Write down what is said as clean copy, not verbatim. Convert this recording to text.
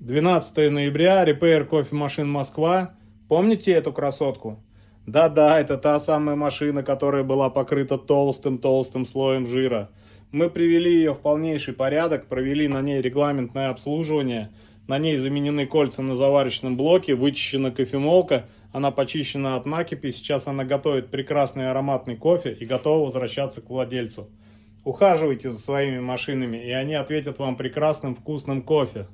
12 ноября, Repair Coffee Machine Москва. Помните эту красотку? Да-да, это та самая машина, которая была покрыта толстым-толстым слоем жира. Мы привели ее в полнейший порядок, провели на ней регламентное обслуживание. На ней заменены кольца на заварочном блоке, вычищена кофемолка, она почищена от накипи. Сейчас она готовит прекрасный ароматный кофе и готова возвращаться к владельцу. Ухаживайте за своими машинами, и они ответят вам прекрасным вкусным кофе.